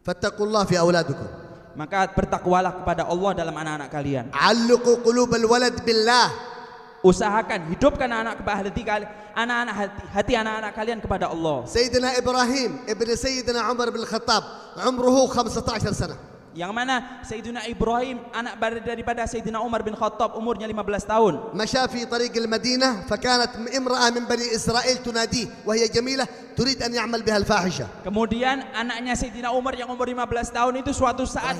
فاتقوا الله في أولادكم. Maka bertakwalah kepada Allah dalam anak-anak kalian. علقوا قلوب الولد بالله. Usahakan hidupkan hati anak-anak kalian kepada Allah. سيدنا إبراهيم ابن سيدنا عمر بن الخطاب عمره 15 سنة. Yang mana Sayyidina Ibrahim anak daripada Sayyidina Umar bin Khattab umurnya 15 tahun. مشى في طريق المدينة فكانت امرأة من بني إسرائيل تناديه وهي جميلة تريد أن يعمل بها الفاحشة. Kemudian anaknya Sayyidina Umar yang umur 15 tahun itu suatu saat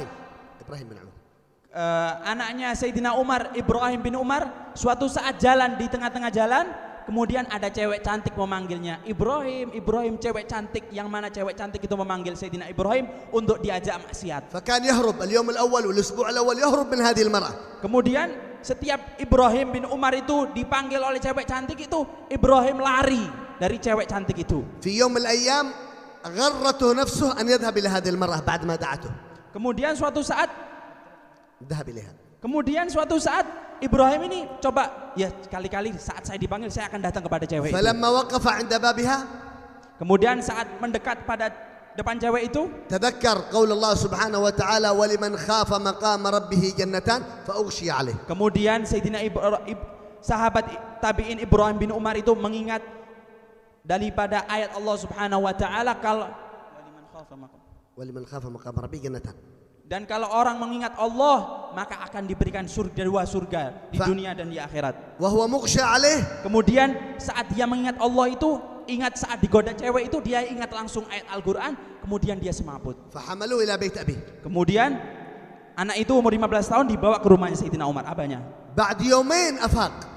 إبراهيم بن عمر. Anaknya Sayyidina Umar, Ibrahim bin Umar, suatu saat jalan di tengah-tengah jalan, kemudian ada cewek cantik memanggilnya, Ibrahim, cewek cantik. Yang mana cewek cantik itu memanggil Sayyidina Ibrahim untuk diajak maksiat. فكان يهرب اليوم الأول والأسبوع الأول يهرب من هذه المرأة. Kemudian setiap Ibrahim bin Umar itu dipanggil oleh cewek cantik itu, Ibrahim lari dari cewek cantik itu. في يوم من الأيام غرته نفسه أن يذهب إلى هذه المرأة بعد ما دعته. Kemudian suatu saat ذهب إليها. Ibrahim ini coba, ya kali-kali saat saya dipanggil saya akan datang kepada cewek itu. فلما وقف عند بابها. Kemudian saat mendekat pada depan cewek itu, تذكر قول الله سبحانه وتعالى ولمن خاف مقام ربه جنتان فأغشي عليه. Kemudian Sayyidina sahabat tabi'in Ibrahim bin Umar itu mengingat daripada ayat Allah Subhanahu wa taala, kalau ولمن خاف مقام ربه جنتان. dan kalau orang mengingat Allah maka akan diberikan dua surga di dunia dan di akhirat. وهو مغشى عليه. Kemudian saat dia mengingat Allah itu, ingat saat digoda cewek itu, dia ingat langsung ayat Al-Quran, kemudian dia semaput. فحملوه إلى بيت أبيه. Kemudian anak itu umur 15 tahun dibawa ke rumahnya Sayyidina Umar, abahnya. بعد يومين أفاق.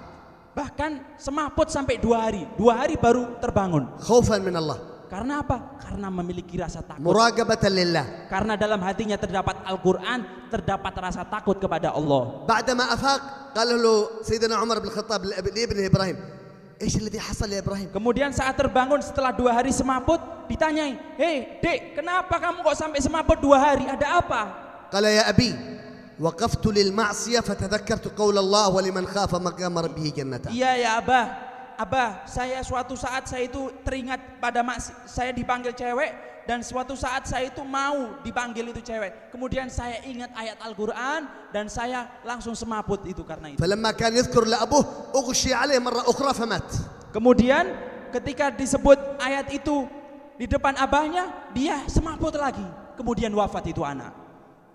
Bahkan semaput sampai 2 hari. 2 hari baru terbangun. خوفا من الله. Karena apa? Karena memiliki rasa takut. مراقبة لله. Karena dalam hatinya terdapat Al-Quran, terdapat rasa takut kepada Allah. بعدما أفاق قال له سيدنا عمر بن الخطاب لابنه إبراهيم إيش الذي حصل يا إبراهيم. Kemudian saat terbangun setelah 2 hari semaput, ditanyai, hei dek, kenapa kamu kok sampai semaput 2 hari? Ada apa? قال يا أبي وقفت للمعصية فتذكرت قول الله ولمن خاف مقام ربه جنتان. Iya ya Abah, saya suatu saat saya itu teringat pada saya dipanggil cewek, dan suatu saat saya itu mau dipanggil itu cewek. Kemudian saya ingat ayat Al-Quran dan saya langsung semaput itu karena itu. فلما كان يذكر لأبوه أغشي عليه مرة أخرى فمات. Kemudian ketika disebut ayat itu di depan abahnya, dia semaput lagi. Kemudian wafat itu anak.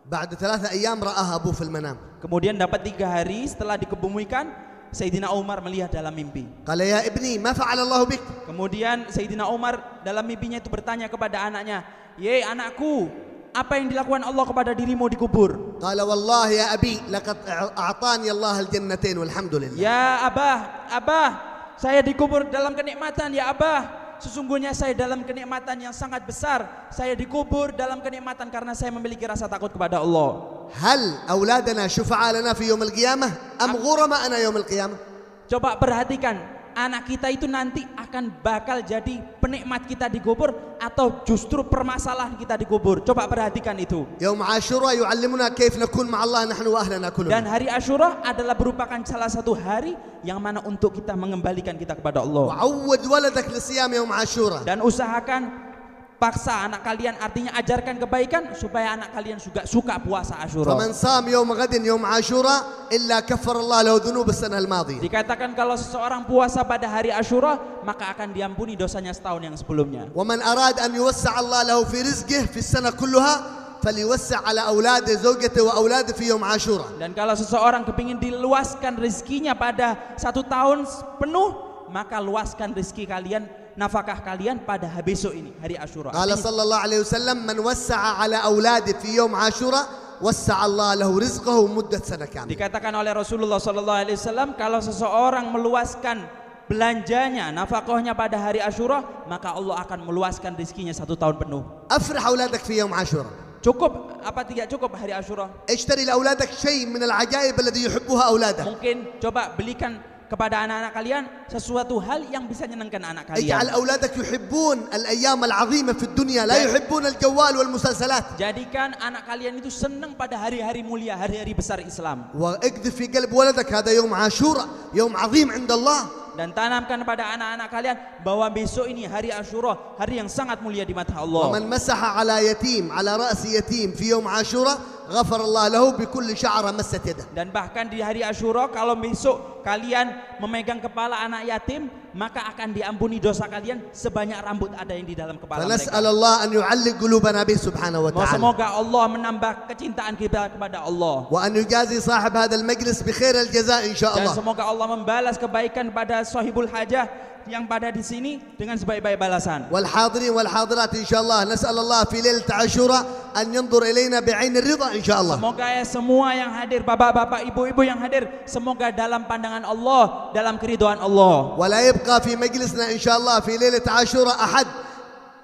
بعد 3 أيام رآها أبوه في المنام. Kemudian dapat 3 hari setelah dikebumikan, Sayyidina Umar melihat dalam mimpi. قال يا ابني ما فعل الله بك. Kemudian Sayyidina Umar dalam mimpinya itu bertanya kepada anaknya, "Ye anakku, apa yang dilakukan Allah kepada dirimu di kubur? قال والله يا أبي لقد أعطاني الله الجنتين والحمد لله. Ya Abah, saya dikubur dalam kenikmatan. Ya Abah, sesungguhnya saya dalam kenikmatan yang sangat besar. Saya dikubur dalam kenikmatan karena saya memiliki rasa takut kepada Allah. هل أولادنا شفعاء لنا في يوم القيامة أم غرماءنا يوم القيامة؟ Coba perhatikan, anak kita itu nanti akan bakal jadi penikmat kita di kubur atau justru permasalahan kita di kubur. Coba perhatikan itu. يوم عاشوراء يعلمنا كيف نكون مع الله نحن وأهلنا كلنا. Dan hari Asyura adalah merupakan salah satu hari yang mana untuk kita mengembalikan kita kepada Allah. وعود ولدك لصيام يوم عاشوراء. Dan usahakan paksa anak kalian, artinya ajarkan kebaikan supaya anak kalian juga suka puasa Asyura. فمن صام يوم غد يوم عاشوراء إلا كفر الله له ذنوب السنة الماضية. Dikatakan kalau seseorang puasa pada hari Asyura maka akan diampuni dosanya setahun yang sebelumnya. ومن أراد أن يوسع الله له في رزقه في السنة كلها فليوسع على أولاده زوجته وأولاده في يوم عاشوراء. Dan kalau seseorang kepingin diluaskan rezekinya pada 1 tahun penuh, maka luaskan rezeki kalian, nafkah kalian pada besok ini, hari Asyura. قال صلى الله عليه وسلم من وسع على أولاده في يوم عاشوراء وسع الله له رزقه مدة سنة كاملة. Dikatakan oleh Rasulullah sallallahu alaihi wasallam, kalau seseorang meluaskan belanjanya, nafkahnya pada hari Asyura, maka Allah akan meluaskan rezekinya 1 tahun penuh. أفرح أولادك في يوم عاشوراء. Cukup apa tidak cukup hari Asyura? اشتري لأولادك شيء من العجائب الذي يحبها أولادك. Mungkin coba belikan kepada anak-anak kalian sesuatu hal yang bisa menyenangkan anak اجعل kalian. أولادك يحبون الأيام العظيمة في الدنيا لا يحبون الجوال والمسلسلات. Jadikan anak kalian itu senang pada hari-hari mulia, hari-hari besar Islam. واقذف في قلب ولدك هذا يوم عاشوراء يوم عظيم عند الله. Dan tanamkan pada anak-anak kalian bahwa besok ini hari Asyura, hari yang sangat mulia di mata Allah. ومن مسح على يتيم على رأس يتيم في يوم عاشوراء غفر الله له بكل شعرة مست يده. Dan bahkan di hari Asyura, kalau besok kalian memegang kepala anak yatim, maka akan diampuni dosa kalian sebanyak rambut ada yang di dalam kepala mereka. فنسأل الله أن يعلق قلوبنا به سبحانه وتعالى. Semoga Allah menambah kecintaan kita kepada Allah. وأن يجازي صاحب هذا المجلس بخير الجزاء إن شاء Dan الله. semoga Allah membalas kebaikan pada sahibul hajah yang pada di sini dengan sebaik-baik balasan. والحاضرين والحاضرات إن شاء الله نسأل الله في ليلة عاشوراء أن ينظر إلينا بعين الرضا إن شاء الله. Semoga ya semua yang hadir, bapak-bapak, ibu-ibu yang hadir, semoga dalam pandangan Allah, dalam keridhaan Allah. ولا يبقى في مجلسنا إن شاء الله في ليلة عاشوراء أحد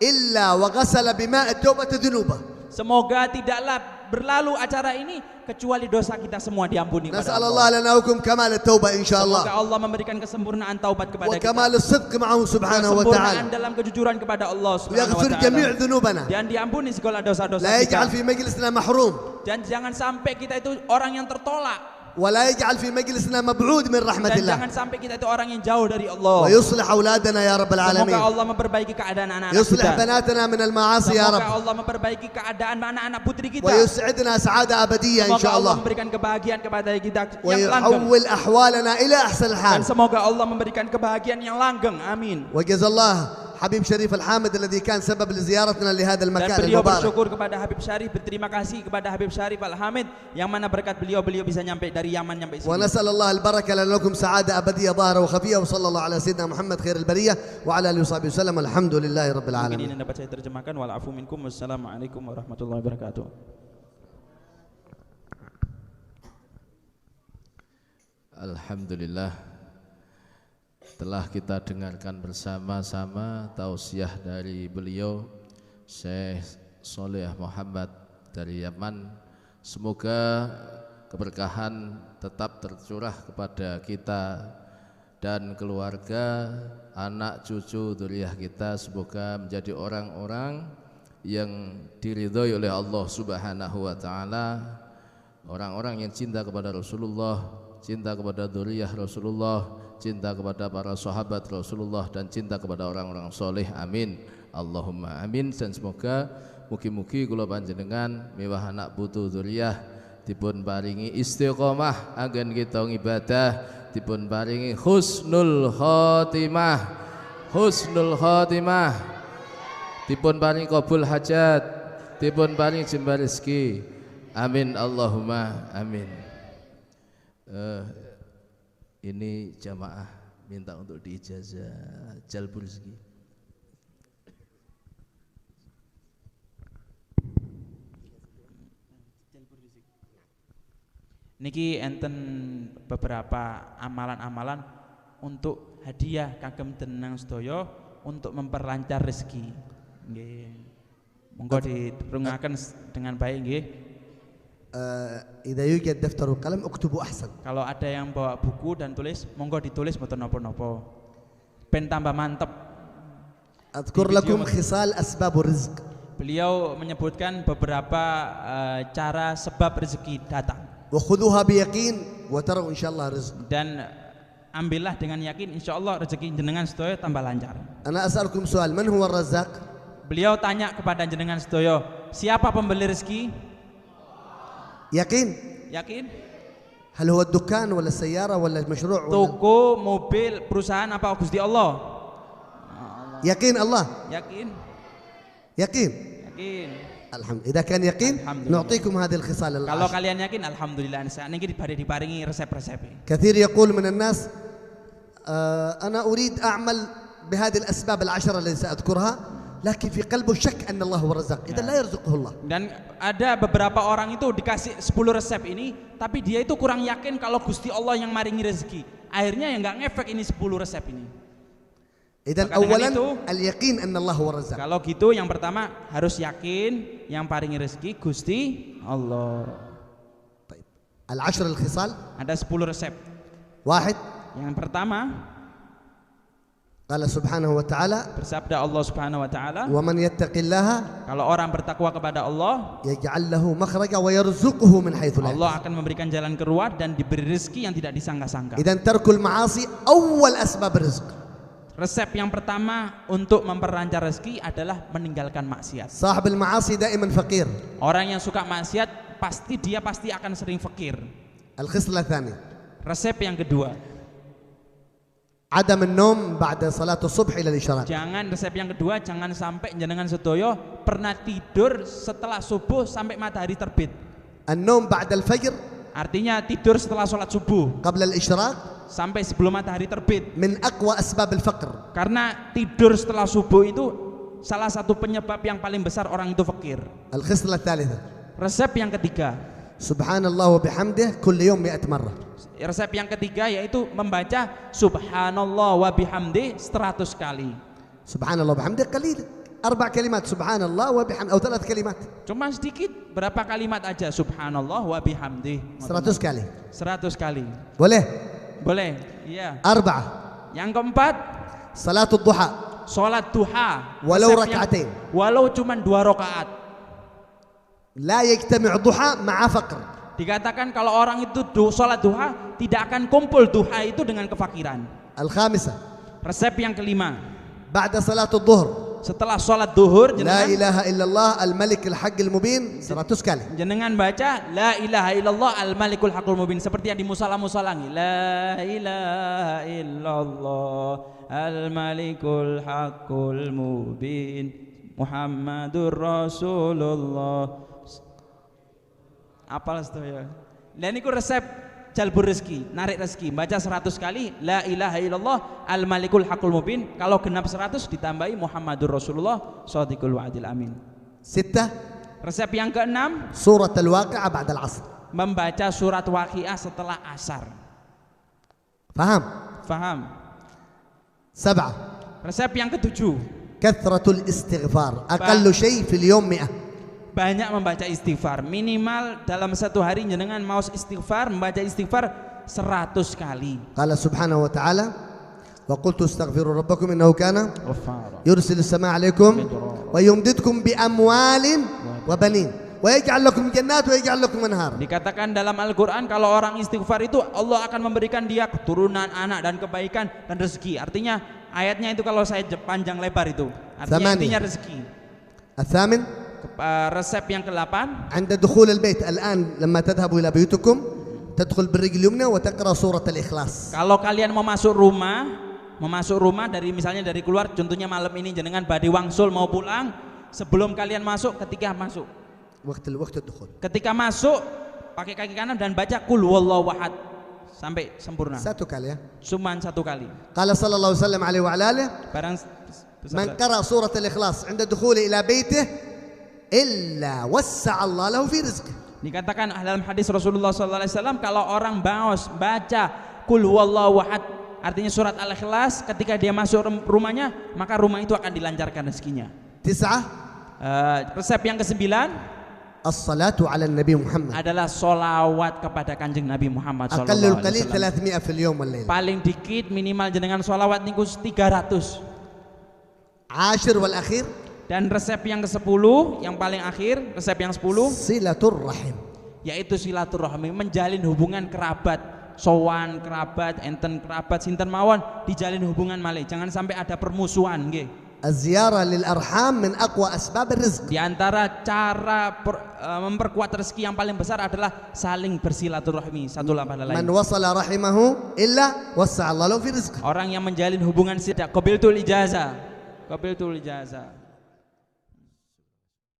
إلا وغسل بماء التوبة ذنوبه. Semoga tidaklah berlalu acara ini kecuali dosa kita semua diampuni kepada نسأل Allah. الله لنا وكم كمال التوبة إن شاء الله Semoga Allah memberikan kesempurnaan taubat kepada kita. وكمال الصدق معه سبحانه Kesempurnaan وتعالى dalam kejujuran kepada Allah Subhanahu wa ويغفر جميع taala. ذنوبنا Dan diampuni segala dosa-dosa لا kita. يجعل في مجلسنا محروم Dan jangan sampai kita itu orang yang tertolak. ولا يجعل في مجلسنا مبعود من رحمة Dan الله jangan sampai kita itu orang yang jauh dari Allah. ويصلح أولادنا يا رب Semoga العالمين Allah memperbaiki keadaan anak-anak يصلح kita. بناتنا من المعاصي يا Semoga رب Allah memperbaiki keadaan anak-anak putri kita. ويسعدنا سعادة أبدية إن Semoga شاء Allah الله memberikan kebahagiaan kepada kita yang langgeng. ويحول أحوالنا إلى أحسن Dan الحال. semoga Allah memberikan kebahagiaan yang langgeng. Amin. وجزا الله حبيب شريف الحامد الذي كان سبب لزيارتنا لهذا Dan المكان beliau المبارك. bersyukur kepada Habib Syarif, berterima kasih kepada Habib Syarif Al-Hamid yang mana berkat beliau bisa nyampe dari Yaman nyampe sini. ونسأل الله البركة لنا لكم سعادة أبدية ظاهرة وخفية وصلى الله على سيدنا محمد خير البرية وعلى آله وصحبه وسلم الحمد لله رب Mungkin العالمين. ini dapat saya terjemahkan. Walafu minkum. Wassalamualaikum warahmatullahi wabarakatuh. Alhamdulillah, telah kita dengarkan bersama-sama tausiah dari beliau Syekh Sholeh Muhammad dari Yaman. Semoga keberkahan tetap tercurah kepada kita dan keluarga, anak cucu dzurriyyah kita. Semoga menjadi orang-orang yang diridhoi oleh Allah Subhanahu wa taala, orang-orang yang cinta kepada Rasulullah, cinta kepada dzurriyyah Rasulullah, cinta kepada para sahabat Rasulullah, dan cinta kepada orang-orang soleh. Amin, Allahumma amin. Dan semoga mugi-mugi kula panjenengan mewah anak putu dzurriyyah dipun paringi istiqomah anggen kita ngibadah, dipun paringi husnul khotimah, husnul khotimah, dipun paringi qabul hajat, dipun paringi jembar rezeki. Amin, Allahumma amin. Ini jamaah minta untuk diijazah jalbul rezeki. Niki enten beberapa amalan-amalan untuk hadiah kagem denang sedaya untuk memperlancar rezeki. Nggih. Monggo dirungaken dengan baik nggih. إذا يوجد دفتر وقلم اكتبوا أحسن. Kalau ada yang bawa buku dan tulis, monggo ditulis mboten napa-napa. Ben tambah mantep. أذكر لكم خصال أسباب الرزق. Beliau menyebutkan beberapa cara sebab rezeki datang. وخذوها بيقين وتروا إن شاء الله رزق. Dan ambillah dengan yakin, insyaallah rezeki jenengan sedaya tambah lancar. أنا أسألكم سؤال من هو الرزاق؟ Beliau tanya kepada jenengan sedaya, siapa pembeli rezeki? يقين. Yakin? هل هو الدكان ولا السيارة ولا المشروع ولا Toko, mobil, perusahaan apa Gusti Allah? يقين الله. Yakin? يقين. Yakin. الحمد. إذا كان يقين الحمد لله. نعطيكم هذه الخصال Kalau العشر. kalian yakin, alhamdulillah. Saya niki diparingi resep-resep. كثير يقول من الناس أنا أريد أعمل بهذه الأسباب العشرة التي سأذكرها لكن في قلبه شك أن الله هو الرزاق إذا لا يرزقه الله. Dan ada beberapa orang itu dikasih 10 resep ini, tapi dia itu kurang yakin kalau Gusti Allah yang maringi rezeki. Akhirnya yang nggak ngefek ini 10 resep ini. إذن Maka dengan أولا itu, اليقين أن الله هو الرزاق. Kalau gitu yang pertama harus yakin yang paringi rezeki Gusti Allah. طيب العشر الخصال. Ada 10 resep. واحد Yang pertama, قال سبحانه وتعالى bersabda Allah Subhanahu wa taala, ومن يتق الله kalau orang bertakwa kepada Allah, يجعل له مخرجا ويرزقه من حيث لا Allah يحتسب. akan memberikan jalan keluar dan diberi rezeki yang tidak disangka-sangka. إذن ترك المعاصي أول أسباب الرزق. Resep yang pertama untuk memperlancar rezeki adalah meninggalkan maksiat. صاحب المعاصي دائما فقير. Orang yang suka maksiat pasti akan sering fakir. الخصلة الثانية Resep yang kedua, عدم النوم بعد صلاة الصبح إلى الإشراق. resep yang kedua, jangan sampai jenengan sedoyo pernah tidur setelah subuh sampai matahari terbit. النوم بعد الفجر Artinya tidur setelah sholat subuh قبل الإشراق sampai sebelum matahari terbit. من أقوى أسباب الفقر. Karena tidur setelah subuh itu salah satu penyebab yang paling besar orang itu fakir. الخصلة الثالثة Resep yang ketiga, سبحان الله وبحمده كل يوم 100 مرة. resep yang ketiga yaitu membaca subhanallah wa bihamdi 100 kali. سبحان الله وبحمده قليل 4 كلمات سبحان الله وبحمده أو 3 كلمات. Cuma sedikit, berapa kalimat aja, subhanallah wa bihamdi 100 kali 100 kali. boleh. Boleh? Iya. 4 Yang keempat, صلاة الضحى sholat duha walau Resep yang- rakaatain. walau cuma 2 rakaat. لا يجتمع ضحى مع فقر. Dikatakan kalau orang itu sholat duha tidak akan kumpul duha itu dengan kefakiran. الخامسة Resep yang kelima, بعد صلاة الظهر setelah sholat duhur لا jenengan, إله إلا الله الملك الحق المبين 100 kali. jenengan baca la ilaha illallah al malikul haqqul mubin seperti yang di musalah-musalangi, la ilaha illallah al malikul haqqul mubin Muhammadur Rasulullah. Apal sedaya. Dan niku resep jalbur rezeki, narik rezeki. Baca 100 kali la ilaha illallah al malikul haqqul mubin. Kalau genap 100 ditambahi Muhammadur Rasulullah shadiqul wa'dil amin. 6 Resep yang keenam, سورة الواقعة بعد العصر. membaca surat Waqiah setelah asar. فهم. Faham? 7 Resep yang ketujuh, كثرة الاستغفار أقل شيء في اليوم 100. banyak membaca istighfar. Minimal dalam satu hari jenengan mau istighfar, membaca istighfar 100 kali. قال سبحانه وتعالى وقلت استغفروا ربكم إنه كان يرسل السماء عليكم ويمددكم بأموال وبنين ويجعل لكم جنات ويجعل لكم أنهار. Dikatakan dalam Al-Quran kalau orang istighfar itu Allah akan memberikan dia keturunan, anak dan kebaikan dan rezeki. Artinya ayatnya itu kalau saya panjang lebar itu artinya intinya rezeki. الثامن Resep yang ke-8, عند دخول البيت الآن لما تذهبوا إلى بيوتكم تدخل بالرجل اليمنى وتقرأ سورة الإخلاص. kalau kalian mau masuk rumah dari misalnya dari keluar, contohnya malam ini jenengan badhe wangsul mau pulang, sebelum kalian masuk, وقت الدخول ketika masuk pakai kaki kanan dan baca qul huwallahu ahad sampai sempurna. 1 kali ya. Cuman 1 kali. قال صلى الله عليه وسلم عليه وعلى آله Barang من قرأ سورة الإخلاص عند دخوله إلى بيته إلا وسع الله له في رزقه. Dikatakan dalam hadis Rasulullah SAW, kalau orang baca Qul huwallahu ahad, artinya surat Al-Ikhlas, ketika dia masuk rumahnya, maka rumah itu akan dilancarkan rezekinya. 9 Resep yang ke-9 الصلاة على النبي محمد adalah solawat kepada kanjeng Nabi Muhammad أقل SAW. القليل 300 في اليوم والليلة. Paling dikit minimal jenengan solawat niku 300. 10 والأخير Dan resep yang ke-10, yang paling akhir, resep yang 10 صلة الرحم. yaitu silaturahmi, menjalin hubungan kerabat, sowan kerabat, enten kerabat sinten mawon, dijalin hubungan malih, jangan sampai ada permusuhan nggih. الزيارة للأرحام من أقوى أسباب الرزق. Di antara cara memperkuat rezeki yang paling besar adalah saling bersilaturahmi satu pada من lain. وصل رحمه إلا وسع الله له في رزقه. Orang yang menjalin hubungan qabiltul ijazah.